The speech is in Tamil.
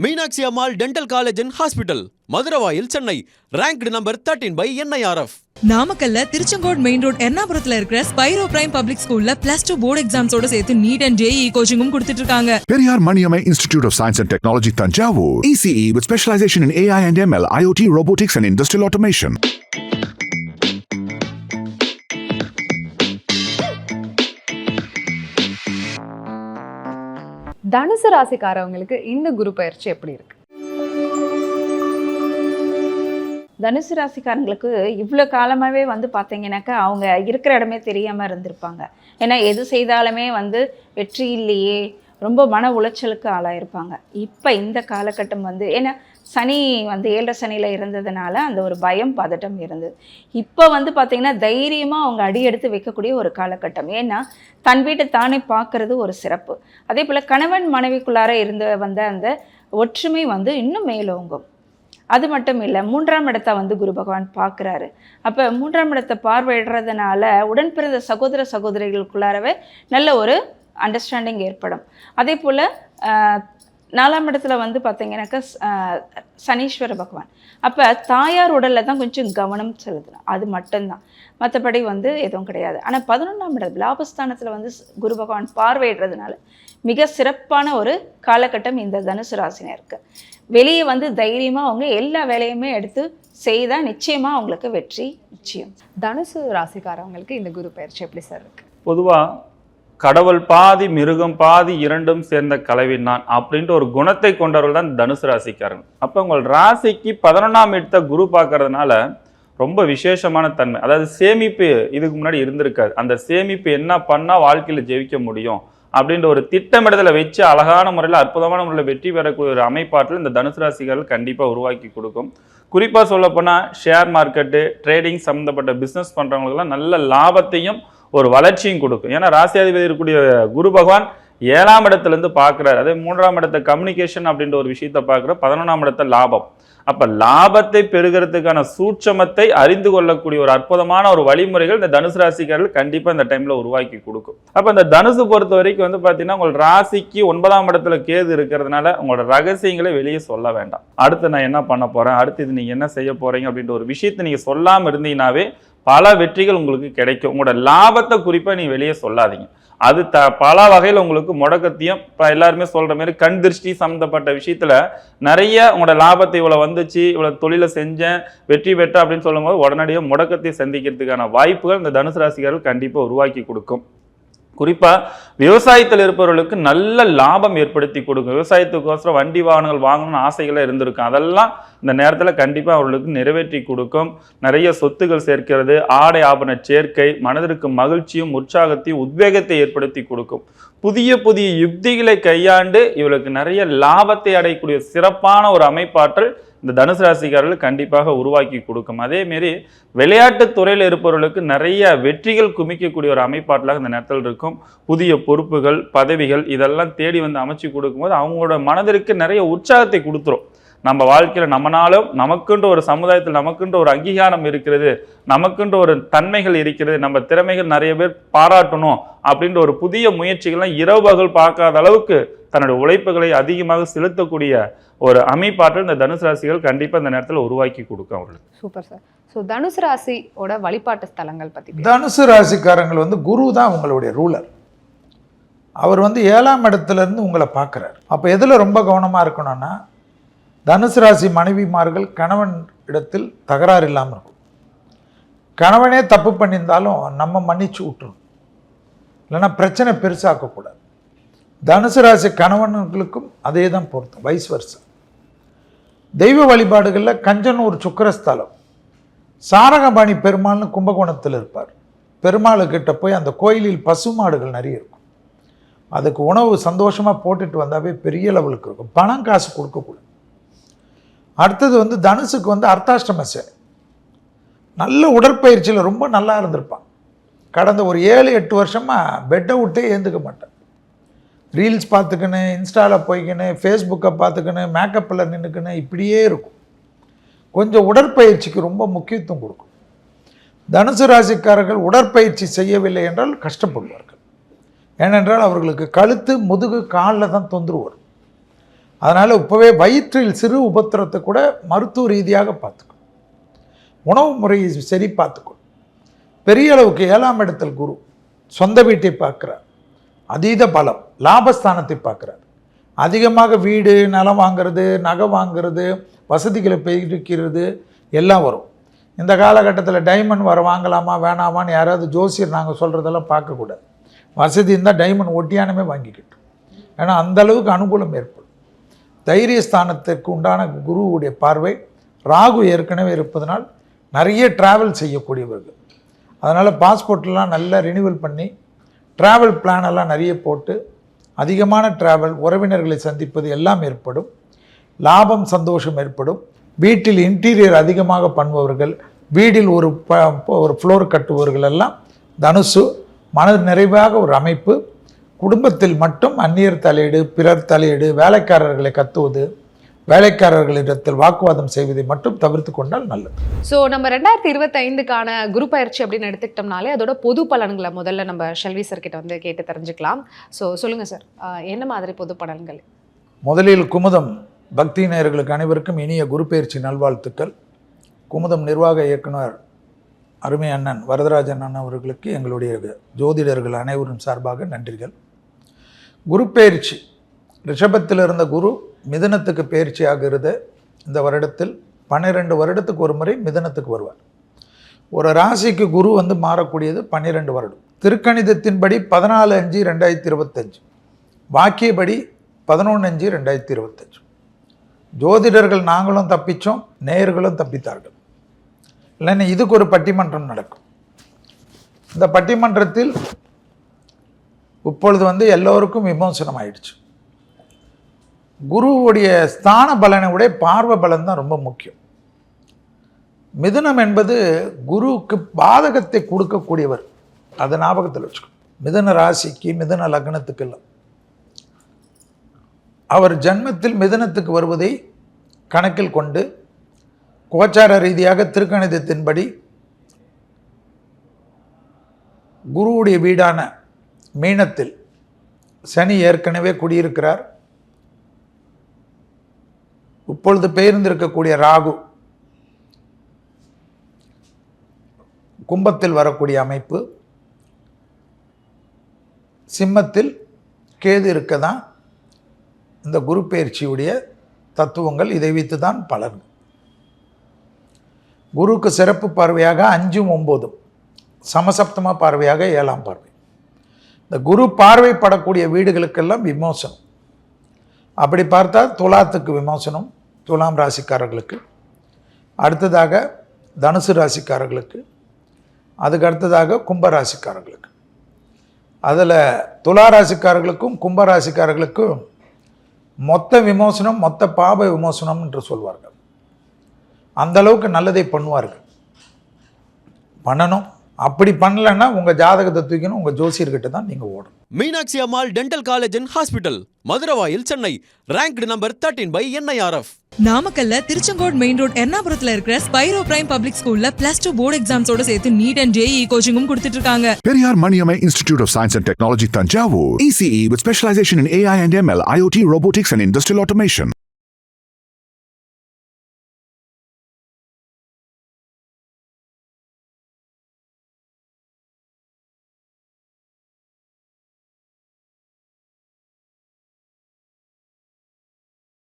Meenakshi Ammal dental college and hospital, Maduravoyal, Chennai. ranked number 13 by NIRF. நாமக்கல்ல திருச்செங்கோடு மெயின் ரோட் எர்ணாபுரத்துல இருக்கிற ஸ்பைரோ பிரைம் பப்ளிக் ஸ்கூல்ல +2 போர்டு எக்ஸாம்ஸோட சேர்த்து நீட் அண்ட் JEE கோச்சிங்கும் கொடுத்துட்டு இருக்காங்க. Periyar Maniamai Institute of Science and Technology, Tanjavur. ECE with specialization in AI and ML, IoT, robotics and industrial automation. தனுசு ராசிக்காரவங்களுக்கு இந்த குரு பயிற்சி எப்படி இருக்கு? தனுசு ராசிக்காரங்களுக்கு இவ்வளோ காலமாகவே பார்த்தீங்கன்னாக்கா அவங்க இருக்கிற இடமே தெரியாமல் இருந்திருப்பாங்க. ஏன்னா எது செய்தாலுமே வெற்றி இல்லையே, ரொம்ப மன உளைச்சலுக்கு ஆளாயிருப்பாங்க. இப்போ இந்த காலகட்டம் ஏன்னா சனி 7 சனியில் இருந்ததுனால அந்த ஒரு பயம் பதட்டம் இருந்தது. இப்போ பார்த்திங்கன்னா தைரியமாக அவங்க அடி எடுத்து வைக்கக்கூடிய ஒரு காலகட்டம். ஏன்னா தன் வீட்டை தானே பார்க்குறது ஒரு சிறப்பு. அதே போல் கணவன் மனைவிக்குள்ளார வந்த அந்த ஒற்றுமை இன்னும் மேலோங்கும். அது மட்டும் இல்லை, 3ஆம் இடத்தை குரு பகவான் பார்க்குறாரு. அப்போ 3ஆம் இடத்தை பார்வையிடுறதுனால உடன் பிறந்த சகோதர சகோதரிகளுக்குள்ளாரவே நல்ல ஒரு அண்டர்ஸ்டாண்டிங் ஏற்படும். அதே போல் 4ஆம் இடத்துல பார்த்தீங்கன்னாக்கா சனீஸ்வர பகவான். அப்போ தாயார் உடலில் தான் கொஞ்சம் கவனம் செலுத்தணும், அது மட்டும்தான். மற்றபடி எதுவும் கிடையாது. ஆனால் 11ஆம் இடம் லாபஸ்தானத்தில் குரு பகவான் பார்வையிடுறதுனால மிக சிறப்பான ஒரு காலகட்டம் இந்த தனுசு ராசினருக்கு. வெளியே தைரியமாக அவங்க எல்லா வேலையுமே எடுத்து செய்தால் நிச்சயமாக அவங்களுக்கு வெற்றி நிச்சயம். தனுசு ராசிக்காரவங்களுக்கு இந்த குரு பயிற்சி எப்படி சார் இருக்கு? பொதுவாக கடவுள் பாதி மிருகம் பாதி இரண்டும் சேர்ந்த கலவினான் அப்படின்ட்டு ஒரு குணத்தை கொண்டவர்கள் தான் தனுசு ராசிக்காரன். அப்போ உங்கள் ராசிக்கு 11ஆம் இடத்தை குரு பார்க்கறதுனால ரொம்ப விசேஷமான தன்மை, அதாவது சேமிப்பு இதுக்கு முன்னாடி இருந்திருக்காது. அந்த சேமிப்பு என்ன பண்ணால் வாழ்க்கையில் ஜெயிக்க முடியும் அப்படின்ற ஒரு திட்டமிடத்தில் வச்சு அழகான முறையில் அற்புதமான முறையில் வெற்றி பெறக்கூடிய ஒரு அமைப்பாற்றல் இந்த தனுசு ராசிக்காரர்கள் கண்டிப்பாக உருவாக்கி கொடுக்கும். குறிப்பாக சொல்லப்போனால் ஷேர் மார்க்கெட்டு, ட்ரேடிங் சம்மந்தப்பட்ட பிஸ்னஸ் பண்ணுறவங்களுக்குலாம் நல்ல லாபத்தையும் ஒரு வளர்ச்சியும் கொடுக்கும். ஏன்னா ராசியாதிபதி இருக்கக்கூடிய குரு பகவான் 7ஆம் இடத்துலேருந்து பார்க்குறாரு. அதே 3ஆம் இடத்தை கம்யூனிகேஷன் அப்படின்ற ஒரு விஷயத்தை பார்க்குற, 11ஆம் இடத்தை லாபம். அப்போ லாபத்தை பெறுகிறதுக்கான சூட்சமத்தை அறிந்து கொள்ளக்கூடிய ஒரு அற்புதமான ஒரு வழிமுறைகள் இந்த தனுசு ராசிக்காரர்கள் கண்டிப்பாக இந்த டைமில் உருவாக்கி கொடுக்கும். அப்போ இந்த தனுசு பொறுத்த வரைக்கும் பார்த்தீங்கன்னா உங்கள் ராசிக்கு 9ஆம் இடத்துல கேது இருக்கிறதுனால உங்களோட ரகசியங்களை வெளியே சொல்ல வேண்டாம். அடுத்து நான் என்ன பண்ண போகிறேன், அடுத்து இது நீங்கள் என்ன செய்ய போகிறீங்க அப்படின்ற ஒரு விஷயத்தை நீங்கள் சொல்லாமல் இருந்தீங்கன்னாவே பல வெற்றிகள் உங்களுக்கு கிடைக்கும். உங்களோட லாபத்தை குறிப்பாக நீங்கள் வெளியே சொல்லாதீங்க. அது பல வகையில் உங்களுக்கு முடக்கத்தையும், இப்போ எல்லாருமே சொல்கிற மாதிரி கண் திருஷ்டி சம்மந்தப்பட்ட விஷயத்தில் நிறைய உங்களோட லாபத்தை இவ்வளோ வந்துச்சு, இவ்வளோ தொழிலை செஞ்சேன், வெற்றி பெற்றேன் அப்படின்னு சொல்லும்போது உடனடியாக முடக்கத்தை சந்திக்கிறதுக்கான வாய்ப்புகள் இந்த தனுசு ராசிக்காரர்கள் கண்டிப்பாக உருவாக்கி கொடுக்கும். குறிப்பாக விவசாயத்தில் இருப்பவர்களுக்கு நல்ல லாபம் ஏற்படுத்தி கொடுக்கும். விவசாயத்துக்கோசரம் வண்டி வாகனங்கள் வாங்கணும்னு ஆசைகளாக இருந்திருக்கும், அதெல்லாம் இந்த நேரத்தில் கண்டிப்பாக அவர்களுக்கு நிறைவேற்றி கொடுக்கும். நிறைய சொத்துக்கள் சேர்க்கிறது, ஆடை ஆபரண சேர்க்கை மனதிற்கு மகிழ்ச்சியும் உற்சாகத்தையும் உத்வேகத்தை ஏற்படுத்தி கொடுக்கும். புதிய புதிய யுக்திகளை கையாண்டு இவர்களுக்கு நிறைய லாபத்தை அடையக்கூடிய சிறப்பான ஒரு அமைப்பாற்றல் இந்த தனுசு ராசிக்காரர்கள் கண்டிப்பாக உருவாக்கி கொடுக்கும். அதேமாரி விளையாட்டுத் துறையில் இருப்பவர்களுக்கு நிறைய வெற்றிகள் குமிக்கக்கூடிய ஒரு அமைப்பாட்டலாக இந்த நேரத்தில் இருக்கும். புதிய பொறுப்புகள், பதவிகள் இதெல்லாம் தேடி அமைச்சு கொடுக்கும்போது அவங்களோட மனதிற்கு நிறைய உற்சாகத்தை கொடுத்துரும். நம்ம வாழ்க்கையில் நம்மனாலும் நமக்குன்ற ஒரு சமுதாயத்தில் நமக்குன்ற ஒரு அங்கீகாரம் இருக்கிறது, நமக்குன்ற ஒரு தன்மைகள் இருக்கிறது, நம்ம திறமைகள் நிறைய பேர் பாராட்டணும் அப்படின்ற ஒரு புதிய முயற்சிகள்லாம் இரவு பகல் பார்க்காத அளவுக்கு தன்னுடைய உழைப்புகளை அதிகமாக செலுத்தக்கூடிய ஒரு அமைப்பாற்றல் இந்த தனுசு ராசிகள் கண்டிப்பாக இந்த நேரத்தில் உருவாக்கி கொடுக்கும் அவர்களுக்கு. Super sir. ஸோ தனுசு ராசியோட வழிபாட்டு ஸ்தலங்கள் பற்றி. தனுசு ராசிக்காரங்கள் குரு தான் உங்களுடைய ரூலர். அவர் 7ஆம் இடத்துலேருந்து உங்களை பார்க்குறாரு. அப்போ எதில் ரொம்ப கவனமாக இருக்கணும்னா, தனுசு ராசி மனைவிமார்கள் கணவன் இடத்தில் தகராறு இல்லாமல் இருக்கும். கணவனே தப்பு பண்ணியிருந்தாலும் நம்ம மன்னிச்சு விட்டுரும், இல்லைன்னா பிரச்சனை பெருசாக்கக்கூடாது. தனுசு ராசி கணவன்களுக்கும் அதே தான் பொருத்தம், வைஸ் வர்சா. தெய்வ வழிபாடுகளில் கஞ்சனூர் சுக்கரஸ்தலம், சாரகபாணி பெருமாள்னு கும்பகோணத்தில் இருப்பார். பெருமாளுக்கிட்ட போய் அந்த கோயிலில் பசுமாடுகள் நிறைய இருக்கும், அதுக்கு உணவு சந்தோஷமாக போட்டுட்டு வந்தாவே பெரிய லெவலுக்கு இருக்கும். பணம் காசு கொடுக்கக்கூடாது. அடுத்தது தனுசுக்கு அர்த்தாஷ்டம சனி. நல்ல உடற்பயிற்சியில் ரொம்ப நல்லா இருந்திருப்பான். கடந்த ஒரு 7-8 வருஷமாக பெட்டை விட்டே ஏந்துக்க மாட்டேன். ரீல்ஸ் பார்த்துக்கின்னு, இன்ஸ்டாவில் போய்க்கின்னு, ஃபேஸ்புக்கை பார்த்துக்கின்னு, மேக்கப்பில் நின்றுக்கின்னு இப்படியே இருக்கும். கொஞ்சம் உடற்பயிற்சிக்கு ரொம்ப முக்கியத்துவம் கொடுக்கும். தனுசு ராசிக்காரர்கள் உடற்பயிற்சி செய்யவில்லை என்றால் கஷ்டப்படுவார்கள். ஏனென்றால் அவர்களுக்கு கழுத்து, முதுகு, காலில் தான் தொந்தரவு வரும். அதனால் இப்போவே வயிற்றில் சிறு உபத்திரத்தை கூட மருத்துவ ரீதியாக பார்த்துக்கணும். உணவு முறையை சரி பார்த்துக்கணும். பெரிய அளவுக்கு 7ஆம் இடத்தில் குரு சொந்த வீட்டை பார்க்குறார், அதீத பலம், லாபஸ்தானத்தை பார்க்குறார். அதிகமாக வீடு நிலம் வாங்கிறது, நகை வாங்கிறது, வசதிகளை பெருக்கிறது எல்லாம் வரும். இந்த காலகட்டத்தில் டைமண்ட் வர வாங்கலாமா வேணாமான்னு யாராவது ஜோசியர் நாங்கள் சொல்கிறதெல்லாம் பார்க்கக்கூடாது. வசதி இருந்தால் டைமண்ட் ஒட்டியானமே வாங்கிக்கிட்டோம். ஏன்னா அந்தளவுக்கு அனுகூலம் ஏற்படும். தைரியஸ்தானத்திற்கு உண்டான குருவுடைய பார்வை ராகு ஏற்கனவே இருப்பதனால் நிறைய ட்ராவல் செய்யக்கூடியவர்கள். அதனால் பாஸ்போர்ட்லாம் நல்லா ரினிவல் பண்ணி ட்ராவல் பிளானெல்லாம் நிறைய போட்டு அதிகமான ட்ராவல், உறவினர்களை சந்திப்பது எல்லாம் ஏற்படும். லாபம் சந்தோஷம் ஏற்படும். வீட்டில் இன்டீரியர் அதிகமாக பண்ணுபவர்கள், வீட்டில் ஒரு ஃப்ளோர் கட்டுபவர்கள் எல்லாம் தனுசு மன நிறைவாக ஒரு அமைப்பு. குடும்பத்தில் மட்டும் அந்நியர் தலையீடு, பிறர் தலையீடு, வேலைக்காரர்களை கத்துவது, வேலைக்காரர்களிடத்தில் வாக்குவாதம் செய்வதை மட்டும் தவிர்த்து கொண்டால் நல்லது. ஸோ நம்ம 2025க்கான குரு பயிற்சி அப்படின்னு எடுத்துக்கிட்டோம்னாலே அதோட பொது பலன்களை முதல்ல நம்ம ஷெல்வி சார் கிட்ட வந்து கேட்டு தெரிஞ்சுக்கலாம். ஸோ சொல்லுங்கள் சார், என்ன மாதிரி பொது பலன்கள்? முதலில் குமுதம் பக்தி நேயர்களுக்கு அனைவருக்கும் இனிய குரு பயிற்சி நல்வாழ்த்துக்கள். குமுதம் நிர்வாக இயக்குனர் அருமை அண்ணன் வரதராஜன் அண்ணன் அவர்களுக்கு எங்களுடைய ஜோதிடர்கள் அனைவரும் சார்பாக நன்றிகள். குரு பயிற்சி ரிஷபத்தில் இருந்த குரு மிதுனத்துக்கு பயிற்சி ஆகிறது. இந்த வருடத்தில் 12 வருடத்துக்கு ஒரு முறை மிதுனத்துக்கு வருவார். ஒரு ராசிக்கு குரு வந்து மாறக்கூடியது 12 வருடம். திருக்கணிதத்தின்படி 14/5/2025, வாக்கியபடி 11/5/2025. ஜோதிடர்கள் நாங்களும் தப்பிச்சோம், நேயர்களும் தப்பித்தார்கள். இல்லைன்னா இதுக்கு ஒரு பட்டிமன்றம் நடக்கும். இந்த பட்டிமன்றத்தில் இப்பொழுது வந்து எல்லோருக்கும் விமோசனம் ஆயிடுச்சு. குருவுடைய ஸ்தான பலனை விட பார்வை பலன் தான் ரொம்ப முக்கியம். மிதுனம் என்பது குருவுக்கு பாதகத்தை கொடுக்கக்கூடியவர். அதை ஞாபகத்தில் வச்சுக்கணும். மிதுன ராசிக்கு, மிதுன லக்னத்துக்கெல்லாம் அவர் ஜன்மத்தில் மிதுனத்துக்கு வருவதை கணக்கில் கொண்டு கோச்சார ரீதியாக திருக்கணிதத்தின்படி குருவுடைய வீடான மீனத்தில் சனி ஏற்கனவே குடியிருக்கிறார். இப்பொழுது பெயர்ந்திருக்கக்கூடிய ராகு கும்பத்தில் வரக்கூடிய அமைப்பு, சிம்மத்தில் கேது இருக்க தான் இந்த குரு பயிற்சியுடைய தத்துவங்கள். இதை வைத்து தான் பலன். குருக்கு சிறப்பு பார்வையாக 5ம் 9ம், சமசப்தம பார்வையாக 7ஆம் பார்வை. இந்த குரு பார்வைப்படக்கூடிய வீடுகளுக்கெல்லாம் விமோசனம். அப்படி பார்த்தால் துலாத்துக்கு விமோசனம், துலாம் ராசிக்காரர்களுக்கு. அடுத்ததாக தனுசு ராசிக்காரர்களுக்கு, அதுக்கு அடுத்ததாக கும்ப ராசிக்காரர்களுக்கு. அதில் துலா ராசிக்காரர்களுக்கும் கும்ப ராசிக்காரர்களுக்கும் மொத்த விமோசனம், மொத்த பாப விமோசனம் என்று சொல்வார்கள். அந்த அளவுக்கு நல்லதை பண்ணுவார்கள், பண்ணணும். அப்படி பண்ணலைன்னா உங்கள் ஜாதகத்தை தூக்கணும், உங்கள் ஜோசியர்கிட்ட தான் நீங்கள் ஓடணும். Meenakshi Ammal dental college and hospital, Maduravoyal, Chennai. Ranked number 13/NIRF. நாமக்கல்ல திருச்செங்கோடு மெயின் ரோட் எர்ணாபுரத்துல இருக்கிற ஸ்பைரோ பிரைம் பப்ளிக் ஸ்கூல்ல +2 போர்டு எக்ஸாம்ஸோட சேர்த்து நீட் அண்ட் JEE கோச்சிங்கும் கொடுத்துட்டு இருக்காங்க. Periyar Maniammai Institute of Science and Technology, Tanjavur. ECE with specialization in AI and ML, IoT, robotics and industrial automation.